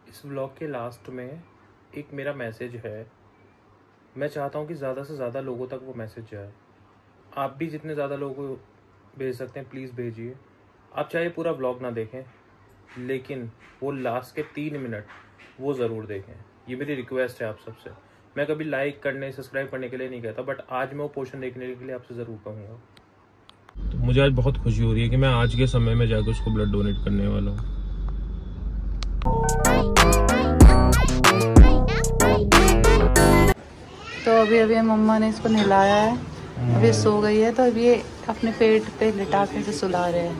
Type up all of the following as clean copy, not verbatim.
इस व्लॉग के लास्ट में एक मेरा मैसेज है। मैं चाहता हूँ कि ज़्यादा से ज़्यादा लोगों तक वो मैसेज जाए। आप भी जितने ज़्यादा लोगों को भेज सकते हैं प्लीज़ भेजिए। आप चाहे पूरा व्लॉग ना देखें, लेकिन वो लास्ट के 3 मिनट वो ज़रूर देखें। ये मेरी रिक्वेस्ट है आप सबसे। मैं कभी लाइक करने सब्सक्राइब करने के लिए नहीं कहता, बट आज मैं वो पोर्शन देखने के लिए आपसे ज़रूर कहूँगा। तो मुझे आज बहुत खुशी हो रही है कि मैं आज के समय में जाकर उसको ब्लड डोनेट करने वाला हूँ। तो अभी मम्मा ने इसको नहलाया है, अभी सो गई है, तो अभी ये अपने पेट पे लिटा के से सुला रहे हैं।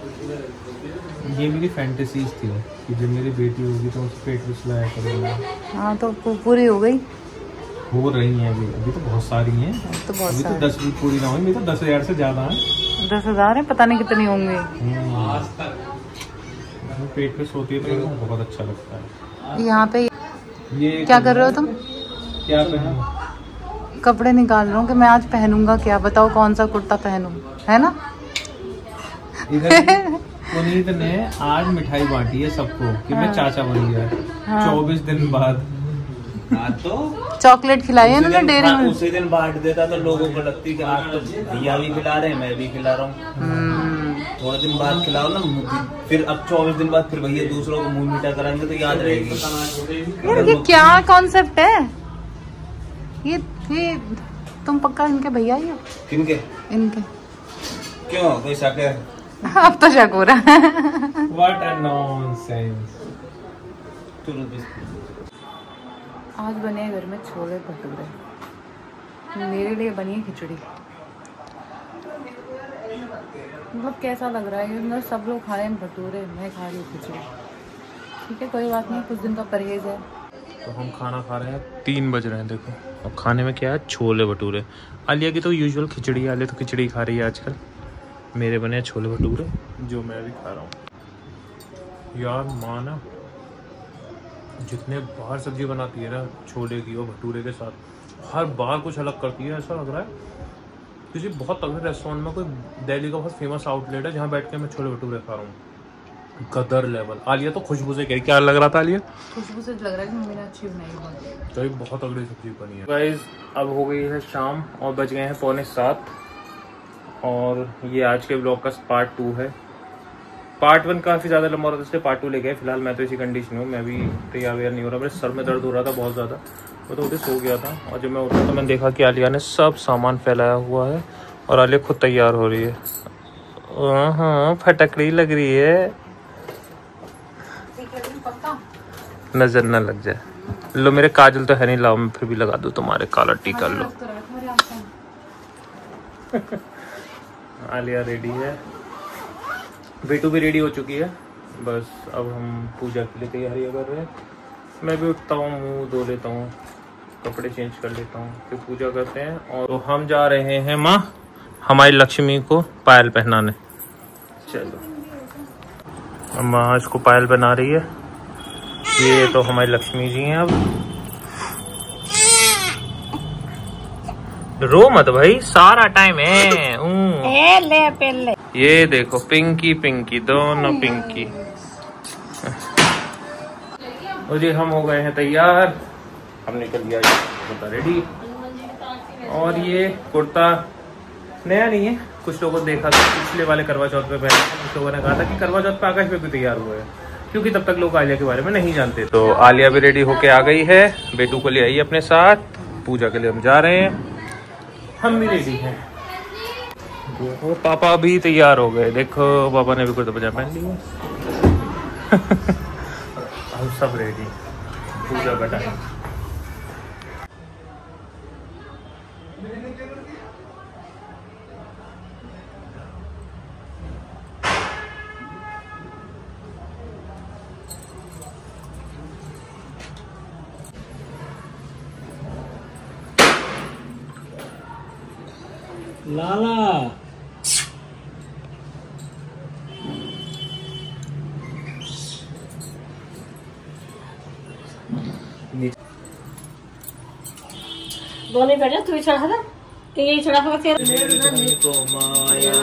ये मेरी फैंटेसीज थी कि जब मेरी बेटी होगी तो उसके पेट पे सुलाया करूँगा। हाँ, तो पूरी हो गई, हो रही हैं अभी तो बहुत सारी हैं। तो बहुत अभी सारी। तो 10 भी पूरी ना हुई, मेरी तो 10,000 से ज़्यादा है। 10,000 है, पता नहीं कितनी होंगी। पेट पे सोती है तो मेरे को बहुत अच्छा लगता है। यहाँ पे ये क्या कर रहे हो तुम? क्या पहनूं? कपड़े निकाल रहा हूँ कि मैं आज पहनूंगा क्या, बताओ कौन सा कुर्ता पहनूं, है ना? इधर पुनीत ने आज मिठाई बांटी है सबको कि मैं चाचा बन गया। हाँ। 24 दिन बाद। हाँ, तो चॉकलेट खिलाई है ना डेयरी में। उसी दिन बांट देता तो लोगों को लगती कि आज तो भैया भी खिला रहे हैं, मैं भी खिला रहा हूँ। थोड़े दिन बाद खिलाओ ना, फिर अब 24 दिन बाद फिर भैया दूसरों को मुंह मीठा कराएंगे तो याद रहेगी। यार ये क्या कॉन्सेप्ट है? ये तुम पक्का इनके भैया ही हो? किनके? इनके। क्यों, कोई शक है? अब तो शक हो रहा है। What a nonsense। आज बने घर में छोले भटूरे, मेरे लिए बनी है खिचड़ी। मतलब कैसा लग रहा है? मतलब सब लोग खा रहे हैं भटूरे, मैं खा रही हूँ खिचड़ी। ठीक है, कोई बात नहीं, कुछ दिन का परहेज है। तो हम खाना खा रहे हैं, 3 बज रहे हैं। देखो अब खाने में क्या है, छोले भटूरे। आलिया की तो यूजुअल खिचड़ी, आलिया तो खिचड़ी खा रही है आजकल। मेरे बने छोले भटूरे जो मैं भी खा रहा हूँ। यार माँ ना जितने बार सब्जी बनाती है ना छोले की और भटूरे के साथ, हर बार कुछ अलग करती है। ऐसा लग रहा है किसी बहुत तगड़े रेस्टोरेंट में, कोई दिल्ली का बहुत फेमस आउटलेट है जहाँ बैठ के मैं छोले भटूरे खा रहा हूँ। गदर लेवल। आलिया तो खुशबू से कह, क्या लग रहा था आलिया? खुशबू से लग रहा है कि मम्मी ने अच्छी बनाई है। तो बहुत तगड़ी सब्जी बनी है। गाइस अब हो गई है शाम और बज गए हैं 6:45 और ये आज के ब्लॉग का पार्ट 2 है। पार्ट 1 काफ़ी ज़्यादा लंबा हो रहा था, इसलिए पार्ट 2 ले गए। फिलहाल मैं तो इसी कंडीशन में हूँ, मैं भी तैयार नहीं हो रहा। मेरे सर में दर्द हो रहा था बहुत ज़्यादा, वो तो उधर सो गया था। और जब मैं उठा तो मैंने देखा कि आलिया ने सब सामान फैलाया हुआ है और आलिया खुद तैयार हो रही है। हाँ, फटकड़ी लग रही है, नजर न लग जाए। लो मेरे काजल तो है नहीं, लाओ मैं फिर भी लगा दूँ तुम्हारे, काला टीका लो। आलिया रेडी है, बेटू भी रेडी हो चुकी है। बस अब हम पूजा के लिए तैयारियां कर रहे हैं। मैं भी उठता हूँ, मुंह धो लेता हूँ, कपड़े चेंज कर लेता हूँ, फिर पूजा करते हैं। और तो हम जा रहे हैं माँ हमारी लक्ष्मी को पायल पहनाने। चलो माँ इसको पायल पहना रही है। ये तो हमारी लक्ष्मी जी हैं। अब रो मत भाई, सारा टाइम है। ले। ये देखो पिंकी पिंकी, दोनों पिंकी। और जी हम हो गए हैं तैयार, हमने कर लिया कुर्ता रेडी। और ये कुर्ता नया नहीं है, कुछ लोगों ने देखा था पिछले वाले करवा चौथ पे पहने, कुछ लोगों ने कहा था कि करवा चौथ पे आकाश पे भी तैयार हुए हैं, क्योंकि तब तक लोग आलिया के बारे में नहीं जानते। तो आलिया भी रेडी होके आ गई है, बेटू को ले आई अपने साथ। पूजा के लिए हम जा रहे हैं, हम भी रेडी हैं। देखो पापा भी तैयार हो गए, देखो पापा ने भी कुर्ता पजामा पहन लिया। हम सब रेडी, पूजा का टाइम। लाला बोले बेटा तू ही चढ़ा था यही छड़ा को माया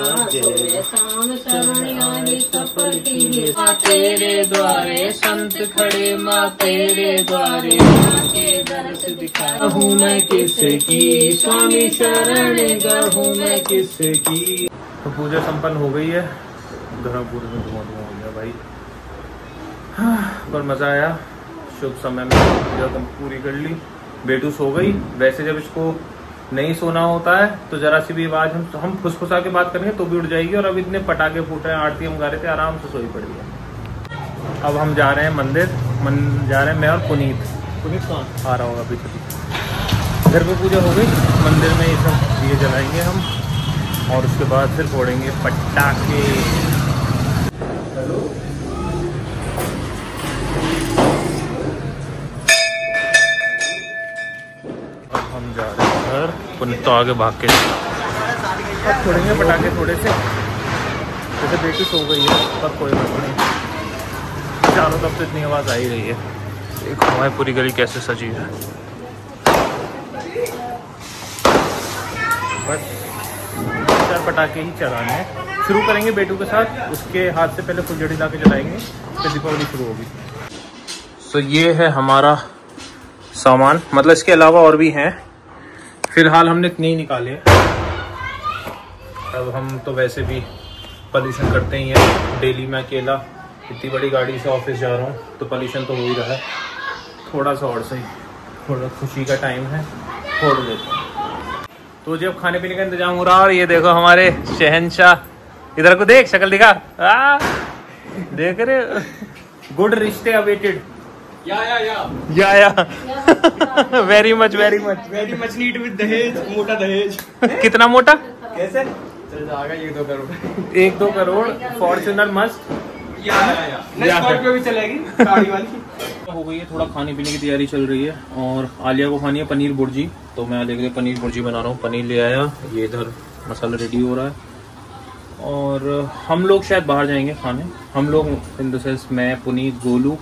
तेरे द्वारे संत खड़े माँ तेरे द्वारे दर्श दिखा हूँ मैं किसकी स्वामी शरण गहूँ मैं किसकी। तो पूजा संपन्न हो गई है, घर पूरे में धुआं धुआं हो गया भाई। पर मजा आया, शुभ समय में पूजा पूरी कर ली। बेटू सो गई। वैसे जब इसको नहीं सोना होता है तो जरा सी भी आवाज हम फुसफुसा के बात करेंगे तो भी उठ जाएगी। और अब इतने पटाखे फूट रहे हैं, आरती हम गा रहे थे, आराम से सोई पड़ी है। अब हम जा रहे हैं मंदिर, जा रहे हैं मैं और पुनीत कहाँ आ रहा होगा पीछे। घर पे पूजा हो गई, मंदिर में ये सब दिए जलाएंगे हम और उसके बाद फिर फोड़ेंगे पटाखे। हेलो अब हम जा रहे हैं घर, पुनीत तो आगे भाग के अब फोड़ेंगे पटाखे थोड़े से। जैसे बेटी सो गई है पर कोई बात नहीं, चारों तरफ से इतनी आवाज़ आ ही रही है। देखो हमारी पूरी गली कैसे सजी है। बस 4 पटाखे ही चलाने हैं। शुरू करेंगे बेटू के साथ, उसके हाथ से पहले फुलझड़ी ला के जलाएंगे, फिर दीपावली शुरू होगी। तो ये है हमारा सामान, मतलब इसके अलावा और भी हैं, फिलहाल हमने नहीं निकाले। अब हम तो वैसे भी पॉल्यूशन करते ही हैं डेली। मैं अकेला इतनी बड़ी गाड़ी से ऑफिस जा रहा हूँ तो पॉल्यूशन तो हो ही रहा है। थोड़ा सा और सही, थोड़ा खुशी का टाइम है, फोड़ लेते हैं। तो जब खाने पीने का इंतजाम हो रहा है और ये देखो हमारे शहंशाह, इधर को देख, शक्ल दिखा, देख रहे, गुड रिश्ते अवेटेड। या वेरी मच नीड विद दहेज, मोटा दहेज। कितना मोटा? कैसे चल जाएगा? 1-2 करोड़ फॉर्च्यूनर मस्त स्कॉर्पियो भी चलेगी गाड़ी वाली। हो गई है, थोड़ा खाने पीने की तैयारी चल रही है और आलिया को खानी है पनीर भुर्जी, तो मैं आलिया के लिए पनीर भुर्जी बना रहा हूँ। पनीर ले आया, ये इधर मसाला रेडी हो रहा है और हम लोग शायद बाहर जाएंगे खाने। हम लोग इन द सेंस मैं, पुनीत, गोलू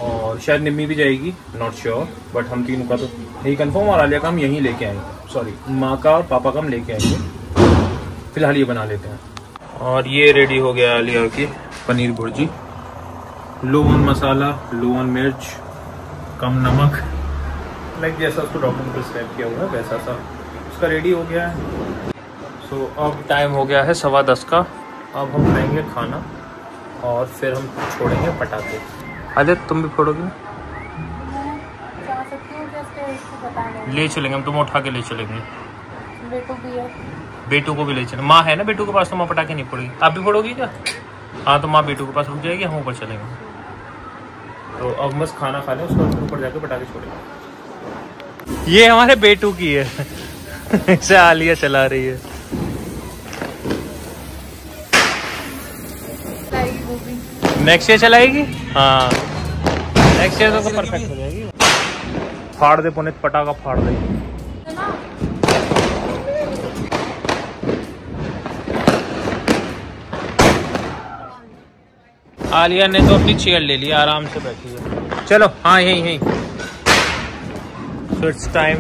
और शायद निम्मी भी जाएगी, नॉट श्योर, बट हम तीनों का तो यही कंफर्म। और आलिया का हम यहीं लेके आएंगे, सॉरी माँ का और पापा का हम लेके आएंगे। फिलहाल ये बना लेते हैं। और ये रेडी हो गया आलिया की पनीर भुर्जी, लोन मसाला, लोन मिर्च, कम नमक, लाइक जैसा उसको डॉक्टर ने प्रिस्क्राइब किया हुआ है वैसा सा उसका रेडी हो गया है। सो अब टाइम हो गया है 10:15 का। अब हम खाएंगे खाना और फिर हम छोड़ेंगे पटाखे। अरे तुम भी फोड़ोगी? ले चलेंगे हम, तुम उठा के ले चलेंगे। बेटू को भी ले चलेंगे, माँ है ना बेटू के पास, तो माँ पटाखे नहीं फोड़ेगी। आप भी फोड़ोगी क्या? हाँ तो माँ बेटू के पास रुक जाएगी, हम ऊपर चलेंगे। तो अब बस खाना खा लें, उसके बाद ऊपर जाके पटाखे छोड़ेंगे। ये हमारे बेटू की है इसे आलिया चला रही है। नेक्स्ट ईयर चलाएगी? हाँ नेक्स्ट ईयर तो परफेक्ट हो जाएगी। फाड़ दे पुनीत, पटाखा फाड़ दे। आलिया ने तो अपनी चेयर ले ली, आराम से बैठी है। चलो हाँ यही सो इट्स टाइम।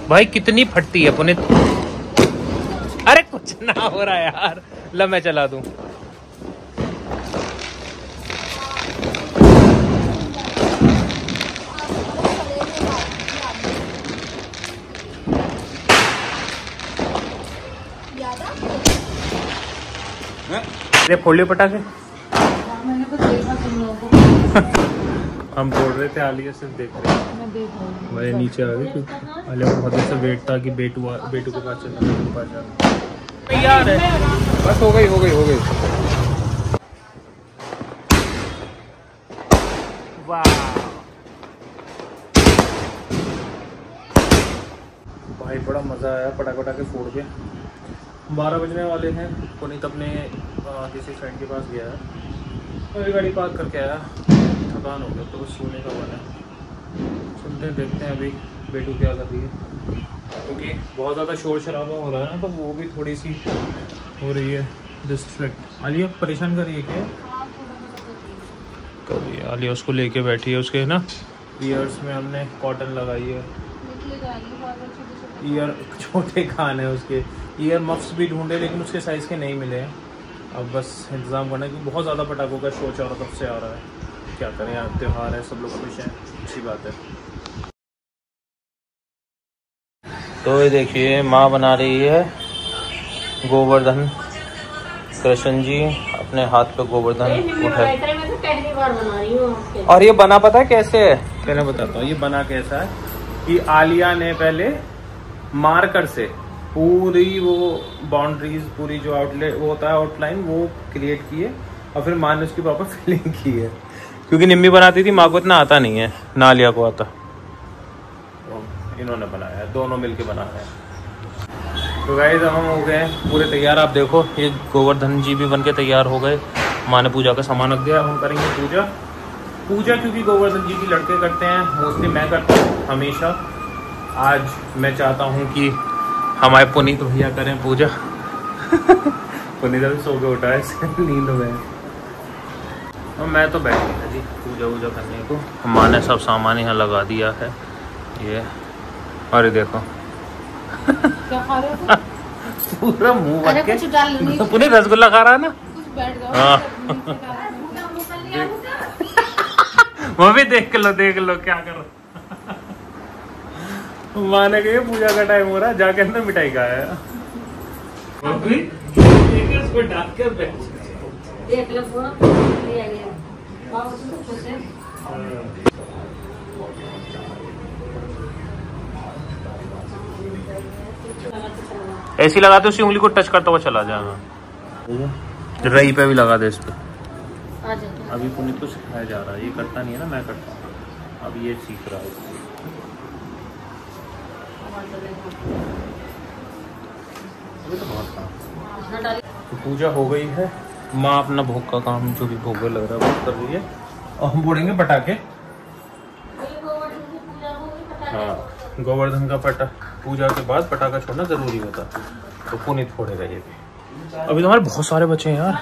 भाई कितनी फटती है पुनीत। अरे कुछ ना हो रहा यार, ला मैं चला दूं। ये फोड़ लियो पटाखे। मैंने कुछ देखा तुम लोगों को। हम बोल रहे थे, आलिया सिर्फ देख रहे थे। मैं देख रही हूँ। वही नीचे आ गई क्योंकि आलिया को बहुत से वेट था कि बेटू के पास चलना, बेटू के पास जाना। यार है बस, हो गई। वाह भाई बड़ा मजा आया पटाखे फोड़ के। 12 बजने वाले हैं। पुनीत अपने किसी फ्रेंड के पास गया है, मेरी गाड़ी पार्क करके आया, थकान हो गया तो सोने का मन है। सुनते हैं, देखते हैं अभी बेटू क्या कर रही है, क्योंकि बहुत ज़्यादा शोर शराबा हो रहा है ना, तो वो भी थोड़ी सी हो रही है डिस्ट्रैक्ट। आलिया परेशान कर रही है क्या? कर रही है आलिया, उसको लेके बैठी है उसके ना ईयर्स में हमने कॉटन लगाई है। ईयर छोटे कान है उसके, ईयर मफ्स भी ढूंढे लेकिन उसके साइज़ के नहीं मिले हैं। अब बस इंतज़ाम करना है क्योंकि बहुत ज़्यादा पटाखों का शो चारों तरफ से आ रहा है। क्या करें यार, त्यौहार है, सब लोग खुश हैं, अच्छी बात है। तो ये देखिए माँ बना रही है गोवर्धन। कृष्ण जी अपने हाथ पे गोवर्धन उठाए। पहली बार बना रही हूँ। और ये बना पता है कैसे है? मैंने बताता हूँ ये बना कैसा है कि आलिया ने पहले मार्कर से पूरी वो बाउंड्रीज, पूरी जो आउटलेट वो होता है आउटलाइन, वो क्रिएट की है और फिर माँ ने उसकी प्रॉपर फिलिंग की है। क्योंकि निम्मी बनाती थी, माँ को इतना आता नहीं है ना आलिया को आता, तो इन्होंने बनाया है, दोनों मिलके बना रहे हैं। तो गाइस हम हो गए पूरे तैयार। आप देखो ये गोवर्धन जी भी बन के तैयार हो गए। माँ ने पूजा का सामान रख दिया, हम करेंगे पूजा क्योंकि गोवर्धन जी की लड़के करते हैं, मोस्टली मैं करता हूँ हमेशा। आज मैं चाहता हूँ कि हमारे पुनीत भैया करें पूजा। पुनीत अभी सो के उठा है, नींद में। और मैं तो बैठ गया जी पूजा करने को। माँ ने सब सामान यहाँ लगा दिया है ये। अरे देखो क्या खा रहे हो? पूरा मुंह भर के कुछ पूरे रसगुल्ला खा रहा है ना। हाँ वो भी देख लो क्या कर रहा। माँ ने कहा पूजा का टाइम हो रहा है, जाके अंदर मिठाई खाया। ऐसी लगाते उसी उंगली को टच करता हुआ चला जाएगा। रई पे भी लगा दे इस पे। अभी पुनीत को सिखाया जा रहा है, ये करता नहीं है ना, मैं करता हूँ। अब ये सीख रहा है। तो पूजा हो गई है, माँ अपना भोग का काम जो भी भोग लग रहा है वो कर रही है और हम फोड़ेंगे पटाखे। हाँ गोवर्धन का पूजा के बाद पटाखा छोड़ना जरूरी होता है, तो पुनीत फोड़ेगा ये भी। अभी तो हमारे बहुत सारे बचे हैं यार,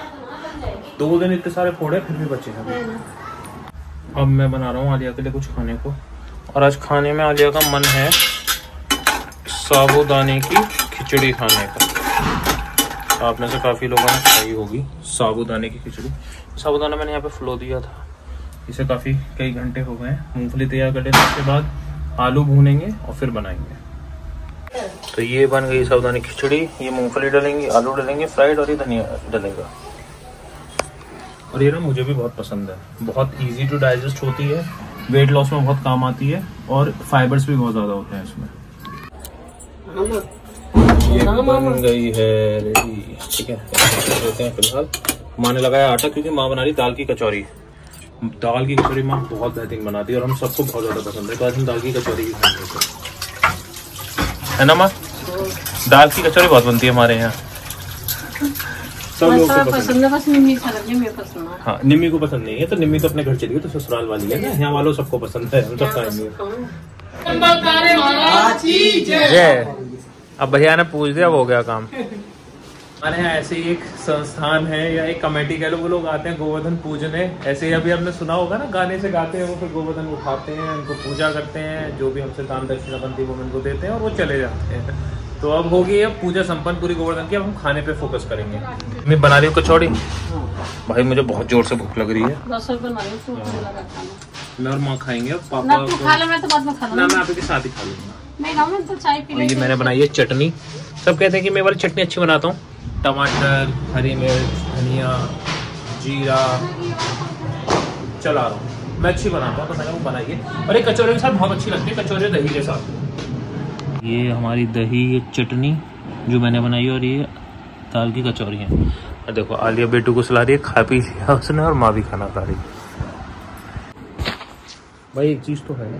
2 दिन इतने सारे फोड़े फिर भी बचे हैं। अब मैं बना रहा हूँ आलिया के लिए कुछ खाने को, और आज खाने में आलिया का मन है साबूदाने की खिचड़ी खाने का। आप में से काफ़ी लोगों ने खाई होगी साबूदाने की खिचड़ी। साबूदाना मैंने यहाँ पे फ्लो दिया था, इसे काफ़ी कई घंटे हो गए। मूंगफली तैयार कर लेने के बाद आलू भूनेंगे और फिर बनाएंगे। तो ये बन गई साबूदाने की खिचड़ी। ये मूंगफली डालेंगे, आलू डालेंगे फ्राइड, और ये धनिया डलेगा। और ये ना मुझे भी बहुत पसंद है, बहुत इजी टू डाइजेस्ट होती है, वेट लॉस में बहुत काम आती है और फाइबर्स भी बहुत ज़्यादा होते हैं इसमें। ये बन गई है रेडी, ठीक है। देते हैं फिलहाल। माँ ने लगाया आटा क्योंकि माँ बना रही दाल की कचौरी। दाल की कचौरी माँ बहुत बेहतरीन बनाती है और हम सबको बहुत ज़्यादा पसंद है, तो आज हम दाल की कचौरी भी खाएंगे, है ना माँ? दाल की कचौरी बहुत बनती है हमारे यहाँ, सब लोग को पसंद है। बस निम्मी पसंद है। हाँ निम्मी को पसंद नहीं है, तो निम्मी तो अपने घर चली गई, तो ससुराल वाली है ना, यहाँ वालों सबको पसंद है, हम सब खाएंगे। अब भैया ने पूछ दिया, हो गया काम। हमारे यहाँ ऐसे ही एक संस्थान है या एक कमेटी कह लो, वो लोग आते हैं गोवर्धन पूजने। ऐसे ही अभी आपने सुना होगा ना, गाने से गाते हैं वो, फिर गोवर्धन उठाते हैं, उनको पूजा करते हैं, जो भी हमसे दान दक्षिणा बनती है वो उनको देते हैं और वो चले जाते हैं। तो अब होगी अब पूजा संपन्न पूरी गोवर्धन की। अब हम खाने पे फोकस करेंगे। मैं बना रही हूँ कचौड़ी। भाई मुझे बहुत जोर से भूख लग रही है। मैं और माँ खाएंगे, पापा मैं आपके साथ ही खा लूंगा। ये मैंने बनाई है चटनी। सब कहते हैं कि मैं वाली चटनी अच्छी बनाता हूँ। टमाटर, हरी मिर्च, धनिया, जीरा चला रहा हूँ, मैं अच्छी बनाता हूँ, तो मैंने वो बनाई है। और ये कचौरे के साथ बहुत अच्छी लगती है, कचौरे दही के साथ। ये हमारी दही चटनी जो मैंने बनाई है, और ये दाल की कचौरी है। और देखो आलिया बेटू को सुला रही है, खा पी लिया उसने, और माँ भी खाना खा रही है। भाई एक चीज़ तो है,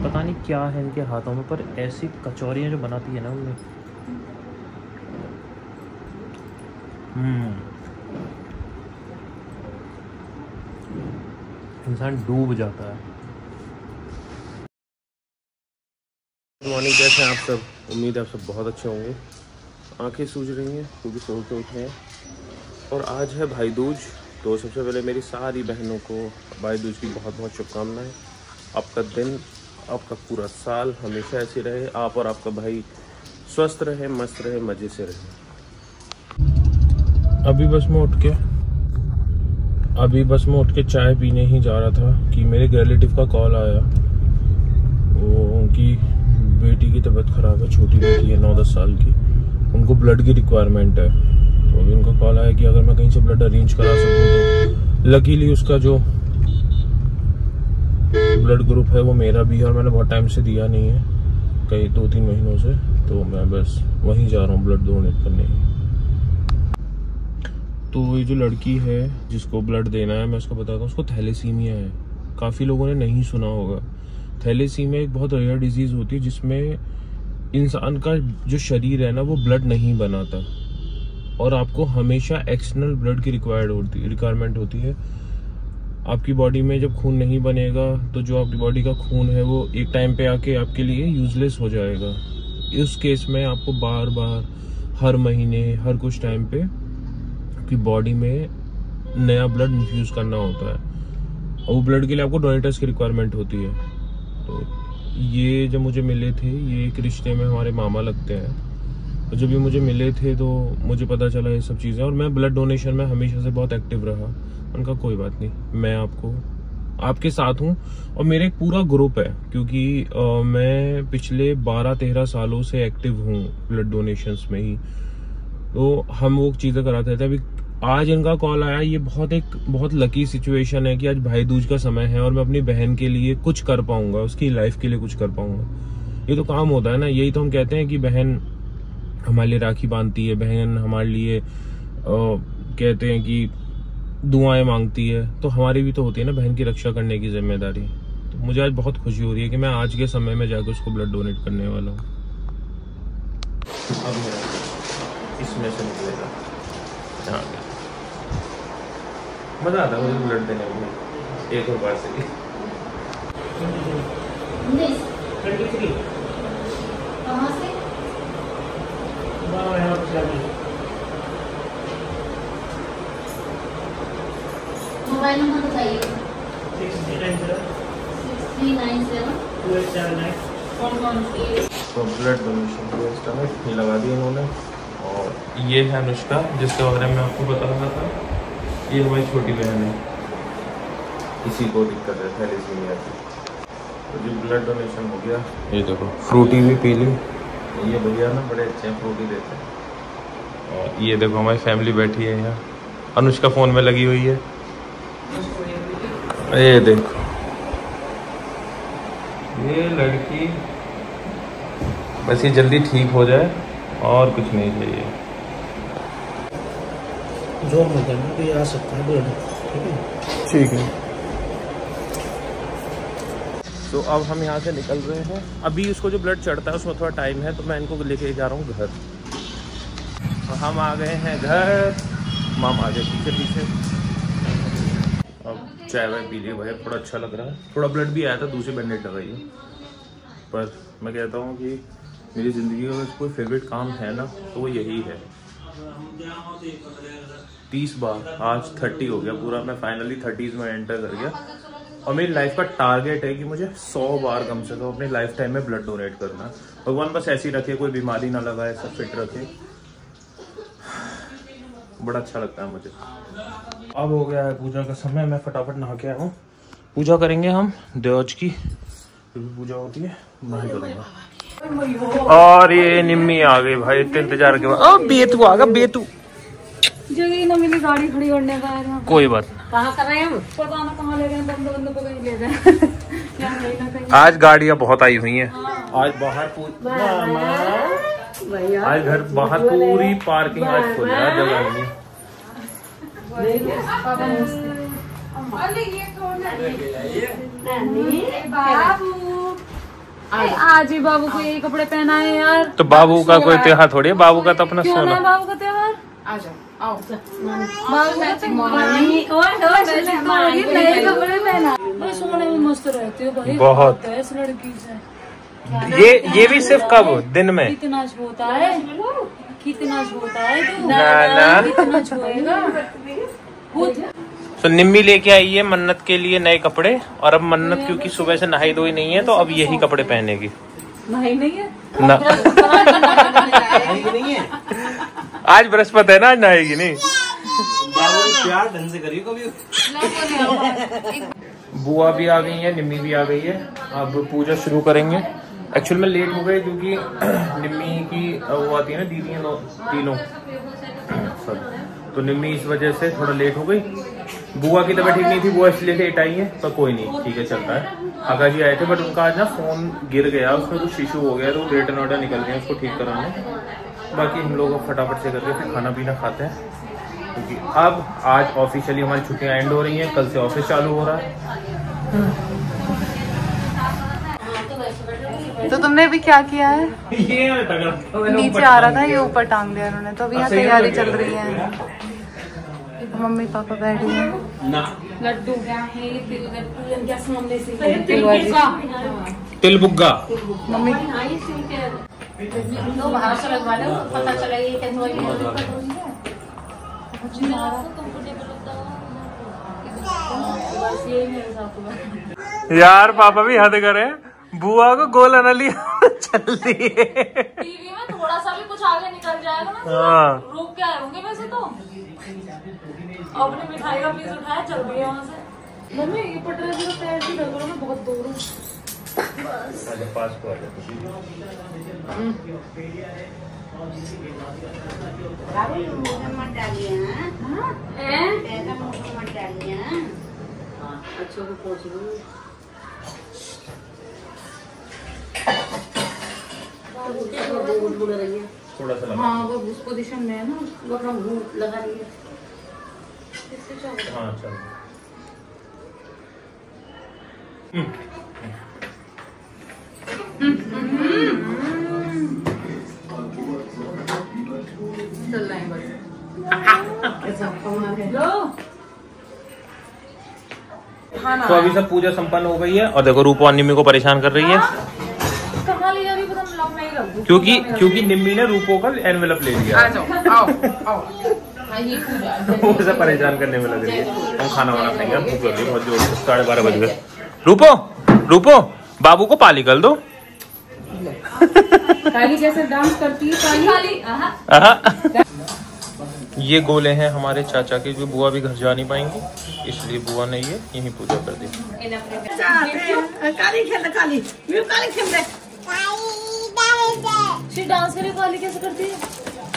पता नहीं क्या है इनके हाथों में, पर ऐसी कचौरियाँ जो बनाती है ना उनमें इंसान डूब जाता है। गुड मॉर्निंग, कैसे हैं आप सब? उम्मीद है आप सब बहुत अच्छे होंगे। आंखें सूज रही हैं क्योंकि सो के उठे हैं, और आज है भाई दूज। तो सबसे पहले मेरी सारी बहनों को भाई दूज की बहुत बहुत शुभकामनाएं। आपका दिन, आपका पूरा साल हमेशा ऐसे रहे, आप और आपका भाई स्वस्थ रहे, मस्त रहे, मजे से रहे। अभी बस मैं उठ के चाय पीने ही जा रहा था कि मेरे रिलेटिव का कॉल आया। वो उनकी बेटी की तबीयत खराब है, छोटी बेटी है 9-10 साल की, उनको ब्लड की रिक्वायरमेंट है। तो अभी उनका कॉल आया कि अगर मैं कहीं से ब्लड अरेंज करा सकूं तो लकीली उसका जो ब्लड ग्रुप है वो मेरा भी है और मैंने बहुत टाइम से दिया नहीं है, कई 2-3 महीनों से। तो मैं बस वहीं जा रहा हूँ ब्लड डोनेट करने। तो ये जो लड़की है जिसको ब्लड देना है, मैं उसको बताता हूँ, उसको थैलेसीमिया है। काफ़ी लोगों ने नहीं सुना होगा। थैलेसीमिया एक बहुत रेयर डिजीज़ होती है जिसमें इंसान का जो शरीर है ना वो ब्लड नहीं बनाता और आपको हमेशा एक्सटर्नल ब्लड की रिक्वायरमेंट होती है। आपकी बॉडी में जब खून नहीं बनेगा तो जो आपकी बॉडी का खून है वो एक टाइम पे आके आपके लिए यूजलेस हो जाएगा। इस केस में आपको बार बार हर महीने हर कुछ टाइम पे आपकी बॉडी में नया ब्लड इन्फ्यूज करना होता है और वो ब्लड के लिए आपको डोनेटर्स की रिक्वायरमेंट होती है। तो ये जब मुझे मिले थे, ये एक रिश्ते में हमारे मामा लगते हैं, तो जब ये मुझे मिले थे तो मुझे पता चला ये सब चीज़ें। और मैं ब्लड डोनेशन में हमेशा से बहुत एक्टिव रहा। उनका कोई बात नहीं, मैं आपके साथ हूँ और मेरा एक पूरा ग्रुप है, क्योंकि मैं पिछले 12-13 सालों से एक्टिव हूँ ब्लड डोनेशंस में ही। तो हम वो चीज़ें कराते थे। अभी आज इनका कॉल आया, ये बहुत लकी सिचुएशन है कि आज भाई दूज का समय है और मैं अपनी बहन के लिए कुछ कर पाऊंगा, उसकी लाइफ के लिए कुछ कर पाऊंगा। ये तो काम होता है ना, यही तो हम कहते हैं कि बहन हमारे लिए राखी बांधती है, बहन हमारे लिए कहते हैं कि दुआएं मांगती है, तो हमारी भी तो होती है ना बहन की रक्षा करने की जिम्मेदारी। तो मुझे आज बहुत खुशी हो रही है कि मैं आज के समय में जाकर उसको ब्लड डोनेट करने वाला हूँ। अब मेरा इसमें से निकलेगा, मजा आता है मुझे ब्लड देने में एक और बार से। 33 कहाँ से? मोबाइल नंबर बताइए। 6390 कौन सी? तो ब्लड डोनेशन ये लगा दिया इन्होंने। और ये है अनुष्का जिसके बारे में आपको बता रहा था, ये हमारी छोटी बहन है, इसी को दिक्कत है थैलेसीमिया की। तो जो ब्लड डोनेशन हो गया, ये देखो फ्रूटी भी पी ली। ये भैया ना बड़े अच्छे हैं, फ्रूटी देते हैं। और ये देखो हमारी फैमिली बैठी है यहाँ, अनुष्का फ़ोन में लगी हुई है। ये देखो ये लड़की, बस ये जल्दी ठीक हो जाए और कुछ नहीं चाहिए। जोर में करना तो ये आ सकता है ब्लड, ठीक है। तो अब हम यहाँ से निकल रहे हैं। अभी उसको जो ब्लड चढ़ता है उसमें थोड़ा टाइम है, तो मैं इनको लेके जा रहा हूँ घर। तो हम आ गए हैं घर, माम आ गए पीछे। अब चाय वाय पी लिए भाई, थोड़ा अच्छा लग रहा है। थोड़ा ब्लड भी आया था, दूसरी बैंडेज लगाई है। पर मैं कहता हूँ कि मेरी ज़िंदगी का कोई फेवरेट काम है ना तो वो यही है। 30 बार, आज 30 हो गया पूरा। मैं फाइनली 30s में एंटर कर गया और मेरी लाइफ का टारगेट है कि मुझे 100 बार कम से कम अपने लाइफ टाइम में ब्लड डोनेट करना। भगवान बस ऐसे ही रखे, कोई बीमारी ना लगाए, सब फिट रखे। बड़ा अच्छा लगता है मुझे। अब हो गया है पूजा का समय, मैं फटाफट नहा के आया हूँ। पूजा करेंगे हम देवज की, पूजा होती है, मैं करूँगा। और ये निम्मी आ गई भाई, इतने इंतजार के बाद। बेतू आ गया, बेतू जगह ना मिली गाड़ी खड़ी करने का है। कोई बात नहीं, कहाँ कर रहे हैं हम? पता ना कहाँ ले गए, बंद को कहीं ले गए। आज गाड़ियाँ बहुत आई हुई हैं। आज बाहर आज घर बाहर पूरी पार्किंग आज फुल है, जगह नहीं। आज ही बाबू को यही कपड़े पहनाए यार। तो बाबू का कोई त्योहार थोड़ी है, बाबू का तो अपना क्यों सोना। ना बाबू का त्योहार? आ जाओ, आओ। बाबू का तो नए कपड़े पहना, सोने में मस्त रहती हो भाई, बहुत है इस लड़की से। ये भी सिर्फ कब दिन में? कितना होता है, कितना होता है, ना कितना छुएगा खुद। तो निम्मी लेके आई है मन्नत के लिए नए कपड़े, और अब मन्नत क्योंकि सुबह से नहाई धोई नहीं है तो अब यही कपड़े पहनेगी। नहीं है ना आज बृहस्पति है ना, आज नहाएगी नहीं। प्यार ढंग से करिए कभी। बुआ भी आ गई है, निम्मी भी आ गई है। अब पूजा शुरू करेंगे। एक्चुअल में लेट हो गए क्योंकि निम्मी की वो आती है ना दीदी तीनों, तो निम्मी इस वजह से थोड़ा लेट हो गई। बुआ की तबीयत ठीक नहीं थी, बुआ इसलिए लेट आई है, पर कोई नहीं, ठीक है चलता है। आका जी आए थे बट उनका आज ना फोन गिर गया, उसमें कुछ इशू हो गया तो रेट नोटा निकल गया उसको ठीक कराने। बाकी हम लोग फटाफट से करके फिर खाना पीना खाते हैं, क्योंकि अब आज ऑफिशियली हमारी छुट्टियां एंड हो रही हैं, कल से ऑफिस चालू हो रहा है। तो तुमने अभी क्या किया है? नीचे आ रहा था, ये ऊपर टांग दिया उन्होंने, तो अभी यहाँ तैयारी चल रही है। मम्मी पापा बैठे हैं। लड्डू तिल बुग्गा मम्मी तो बाहर से लगवा लो, पता चला ये क्या यार पापा भी हद करे, बुआ को गोल न लिया चल रही है। टीवी में थोड़ा सा भी कुछ आगे निकल जाएगा ना, हाँ। रुक के आए होंगे वैसे तो। अपने मिठाई का पीस उठाया, चल रही है वहाँ से। मम्मी ये पटरा जी का पैर भी दर्द हो रहा है, बहुत दूर हूँ। पास को थोड़ा सा हाँ वो उस पोजीशन में है ना, वो अपना भूत लगा रही है। हाँ चल। चल रहा है बस। तो अभी सब पूजा संपन्न हो गई है, और देखो रूपा निम्मी को परेशान कर रही है। कहाँ ले जा रही हो? तुम मैं ही रख दूँ। क्योंकि निम्मी ने रूपो का एनवेलप ले लिया। वो उसे परेशान करने में लग रही है। हम खाना वाना खाएंगे, भूख लग रही है बहुत जोर से, 12:30 बज गए। रूपो बाबू को पाली कर दो। काली जैसे डांस करती है काली। ये गोले हैं हमारे चाचा के, जो बुआ भी घर जा नहीं पाएंगी, इसलिए बुआ ने ये यहीं पूजा कर दी। डांस के लिए काली कैसे करती है?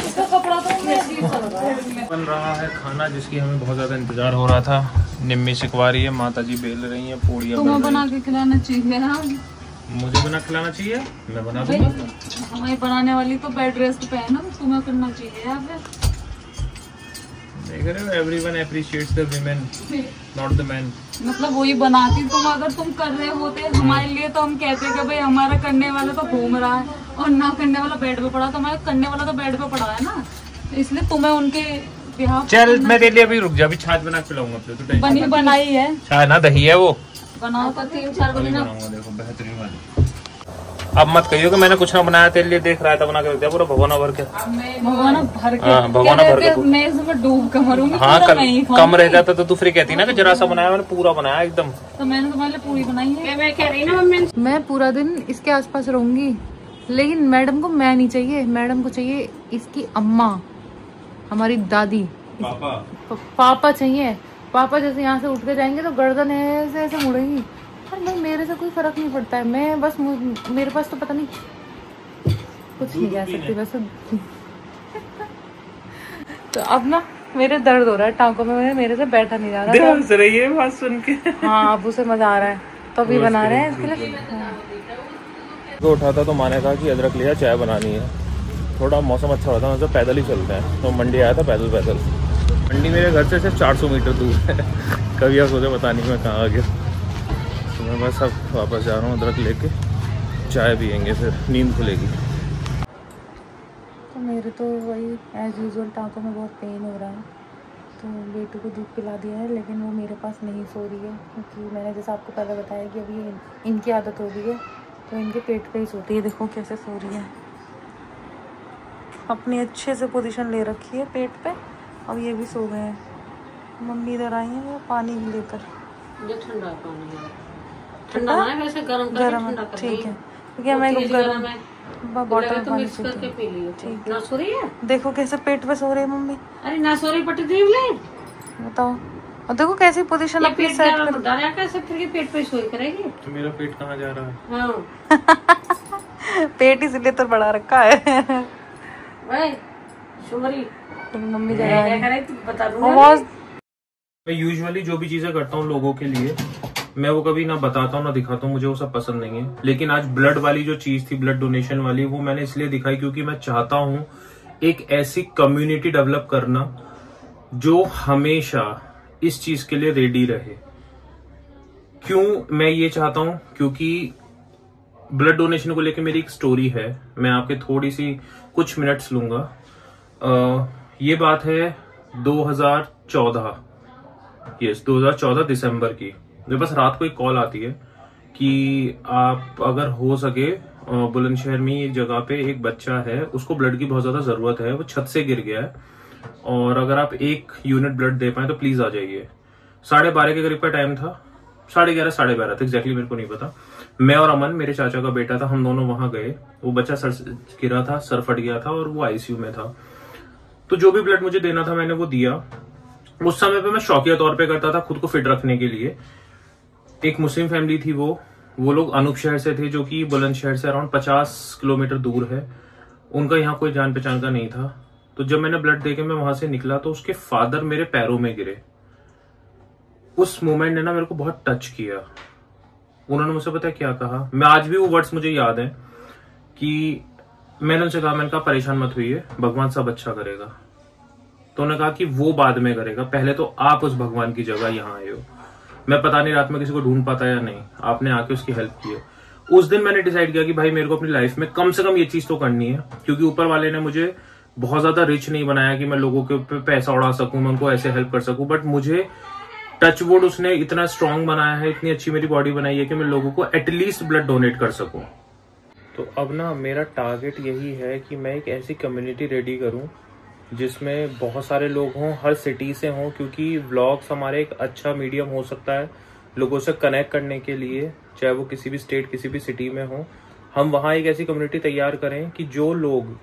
इसका कपड़ा तो मैं अजीब सा लगा है। बन रहा है खाना जिसकी हमें बहुत ज्यादा इंतजार हो रहा था। निम्मी सिखवा रही है, माता जी बेल रही हैं, पूड़ियाँ तुम्हें बना के खिलाना चाहिए ना। मुझे बना खिलाना चाहिए, मैं बना दूंगा। हमारी बनाने वाली तो बेड रेस्ट पे है ना, तुम्हें करना चाहिए। या फिर देख रहे हो, everyone appreciates the women not the man. मतलब वही बनाती तुम, अगर तुम कर रहे होते हमारे लिए तो हम कहते कि भाई हमारा करने वाला तो घूम रहा है और ना करने वाला बेड पे पड़ा, तो हमारा करने वाला तो बेड पे पड़ा है ना, इसलिए तुम्हें उनके बिहाफ। चल मैं तेरे लिए अभी रुक जा, अभी छाछ बना के खिलाऊंगा तुझे। बनी बनाई है छाछ ना दही है वो, बनाओ तो 3-4 बजे ना। देखो बेहतरीन वाली। अब मत कहियो कि मैंने कुछ ना बनाया तेरे लिए, देख रहा था बना के रख दिया पूरा भगोना भर के। भगवाना भर के, हाँ, भगोना भर के मैं इसमें डूब के मरूंगी। हाँ कम रह जाता तो तू फिर कहती ना कि जरा सा बनाया, मैंने पूरा बनाया एकदम। तो मैंने तुम्हारे लिए पूरी बनाई है। मैं कह रही ना मम्मी, मैं पूरा दिन इसके आसपास रहूंगी, लेकिन मैडम को मैं नहीं चाहिए, मैडम को चाहिए इसकी अम्मा, हमारी दादी, पापा चाहिए। पापा जैसे यहाँ से उठ के जाएंगे तो गर्दन ऐसे मुड़ेंगी। और नहीं, मेरे से कोई फर्क नहीं पड़ता है, मैं बस मेरे पास तो पता नहीं कुछ नहीं कह सकती वैसे। तो अब ना मेरे दर्द हो रहा है टांकों में, मेरे से बैठा नहीं जा रहा। हंस रही है बात सुन के। हाँ अब उसे मजा आ रहा है, तो अभी बना रहे हैं इसके लिए। तो उठा था तो माने कहा कि अदरक लिया, चाय बनानी है। थोड़ा मौसम अच्छा होता है, मतलब पैदल ही चलते हैं, तो मंडी आया था पैदल। मंडी मेरे घर से सिर्फ 400 मीटर दूर है। कभी आप सोचे पता नहीं मैं कहाँ आ गया। तो मैं बस अब वापस जा रहा हूँ अदरक लेके, चाय पियेंगे फिर नींद खुलेगी। तो मेरे तो वही एज यूजुअल टाँकों में बहुत पेन हो रहा है, तो बेटू को दूध पिला दिया है, लेकिन वो मेरे पास नहीं सो रही है, क्योंकि मैंने जैसा आपको पहले बताया कि अभी इनकी आदत हो गई है, तो इनके पेट पे ही सोती है। देखो कैसे सो रही है, अपनी अच्छे से पोजीशन ले रखी है पेट पे। अब ये भी सो गए हैं। मम्मी इधर आई है पानी भी लेकर। ये ठंडा पानी है, ठंडा है वैसे, गरम करके ठीक है, क्योंकि मैं गरम बॉटल तो मिक्स करके पी लियो। ठीक ना सो रही है, देखो कैसे पेट पे सो रही है मम्मी। अरे ना सो रही पट्टी देवले बताओ, और देखो कैसी पोजीशन अपनी सेट कर दादा कैसे फिर पेट पे सोई करेगी। तो मेरा पेट कहाँ जा रहा है? हाँ पेट इसलिए तो बढ़ा रखा है। भाई शुमरी मम्मी क्या करे बता दूंगा। मैं यूजुअली जो भी चीजें करता हूँ लोगों के लिए, मैं वो कभी ना बताता हूँ ना दिखाता हूँ, मुझे वो सब पसंद नहीं है। लेकिन आज ब्लड वाली जो चीज थी, ब्लड डोनेशन वाली, वो मैंने इसलिए दिखाई क्योंकि मैं चाहता हूँ एक ऐसी कम्युनिटी डेवलप करना जो हमेशा इस चीज के लिए रेडी रहे। क्यों मैं ये चाहता हूँ? क्योंकि ब्लड डोनेशन को लेकर मेरी एक स्टोरी है, मैं आपके थोड़ी सी कुछ मिनट्स लूंगा। ये बात है 2014, यस 2014 दिसंबर की। मेरे पास रात को एक कॉल आती है कि आप अगर हो सके बुलंदशहर में एक जगह पे एक बच्चा है, उसको ब्लड की बहुत ज्यादा जरूरत है, वो छत से गिर गया है, और अगर आप 1 यूनिट ब्लड दे पाए तो प्लीज आ जाइए। 12:30 के करीब का टाइम था, 11:30 साढ़े 12 था एग्जैक्टली, मेरे को नहीं पता। मैं और अमन, मेरे चाचा का बेटा था, हम दोनों वहां गए। वो बच्चा सर गिरा था, सर फट गया था और वो आईसीयू में था। तो जो भी ब्लड मुझे देना था मैंने वो दिया। उस समय पे मैं शौकिया तौर पे करता था, खुद को फिट रखने के लिए। एक मुस्लिम फैमिली थी, वो लोग अनूप शहर से थे, जो कि बुलंदशहर से अराउंड 50 किलोमीटर दूर है। उनका यहाँ कोई जान पहचान का नहीं था। तो जब मैंने ब्लड देके मैं वहां से निकला तो उसके फादर मेरे पैरों में गिरे। उस मोमेंट ने ना मेरे को बहुत टच किया। उन्होंने मुझसे पता है क्या कहा, मैं आज भी वो वर्ड्स मुझे याद है कि मैंने उनसे कहा, मैंने कहा परेशान मत हुई है, भगवान सब अच्छा करेगा। तो उन्होंने कहा कि वो बाद में करेगा, पहले तो आप उस भगवान की जगह यहाँ आए हो। मैं पता नहीं रात में किसी को ढूंढ पाता या नहीं, आपने आके उसकी हेल्प की है। उस दिन मैंने डिसाइड किया कि भाई मेरे को अपनी लाइफ में कम से कम ये चीज तो करनी है, क्योंकि ऊपर वाले ने मुझे बहुत ज्यादा रिच नहीं बनाया कि मैं लोगों के ऊपर पैसा उड़ा सकूं, मैं उनको ऐसे हेल्प कर सकूं, बट मुझे टचवुड उसने इतना स्ट्रांग बनाया है, इतनी अच्छी मेरी बॉडी बनाई है कि मैं लोगों को एटलीस्ट ब्लड डोनेट कर सकूं। तो अब ना मेरा टारगेट यही है कि मैं एक ऐसी कम्युनिटी रेडी करूं जिसमें बहुत सारे लोग हों, हर सिटी से हों, क्योंकि व्लॉग्स हमारे एक अच्छा मीडियम हो सकता है लोगों से कनेक्ट करने के लिए, चाहे वो किसी भी स्टेट किसी भी सिटी में हो। हम वहाँ एक ऐसी कम्युनिटी तैयार करें कि जो लोग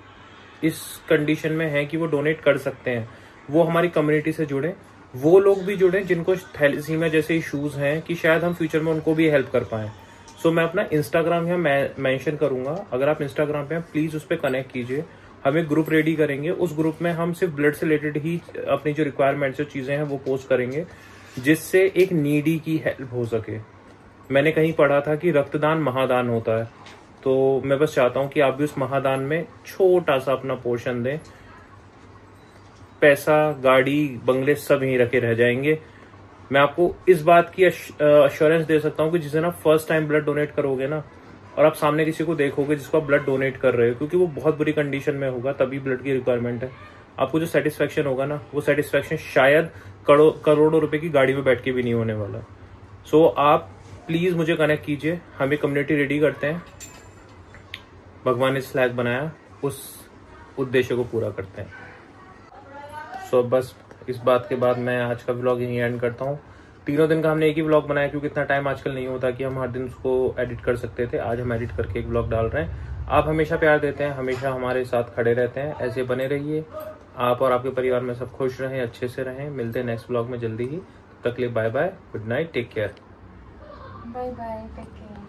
इस कंडीशन में हैं कि वो डोनेट कर सकते हैं, वो हमारी कम्युनिटी से जुड़े। वो लोग भी जुड़े जिनको थैलेसीमिया जैसे इश्यूज हैं कि शायद हम फ्यूचर में उनको भी हेल्प कर पाएं। सो मैं अपना इंस्टाग्राम यहाँ मेंशन करूंगा, अगर आप इंस्टाग्राम पे हैं प्लीज उस पर कनेक्ट कीजिए। हम एक ग्रुप रेडी करेंगे, उस ग्रुप में हम सिर्फ ब्लड से रिलेटेड ही अपनी जो रिक्वायरमेंट्स जो चीजें हैं वो पोस्ट करेंगे, जिससे एक नीडी की हेल्प हो सके। मैंने कहीं पढ़ा था कि रक्तदान महादान होता है, तो मैं बस चाहता हूं कि आप भी उस महादान में छोटा सा अपना पोर्शन दें। पैसा, गाड़ी, बंगले सब यहीं रखे रह जाएंगे। मैं आपको इस बात की अश्योरेंस दे सकता हूँ कि जिसे ना फर्स्ट टाइम ब्लड डोनेट करोगे ना, और आप सामने किसी को देखोगे जिसको आप ब्लड डोनेट कर रहे हो, क्योंकि वो बहुत बुरी कंडीशन में होगा, तभी ब्लड की रिक्वायरमेंट है, आपको जो सेटिस्फेक्शन होगा ना, वो सेटिस्फेक्शन शायद करोड़ों रुपए की गाड़ी में बैठ के भी नहीं होने वाला। सो आप प्लीज मुझे कनेक्ट कीजिए, हम एक कम्युनिटी रेडी करते हैं, भगवान ने इस लायक बनाया, उस उद्देश्य को पूरा करते हैं। सो बस इस बात के बाद मैं आज का व्लॉग यहीं एंड करता हूँ। 3 दिन का हमने एक ही व्लॉग बनाया, क्योंकि इतना टाइम आजकल नहीं होता कि हम हर दिन उसको एडिट कर सकते थे। आज हम एडिट करके एक व्लॉग डाल रहे हैं। आप हमेशा प्यार देते हैं, हमेशा हमारे साथ खड़े रहते हैं, ऐसे बने रहिए। आप और आपके परिवार में सब खुश रहें, अच्छे से रहें। मिलते हैं नेक्स्ट व्लॉग में जल्दी ही, तब तक के लिए bye bye, good night, take care. Bye bye, take care.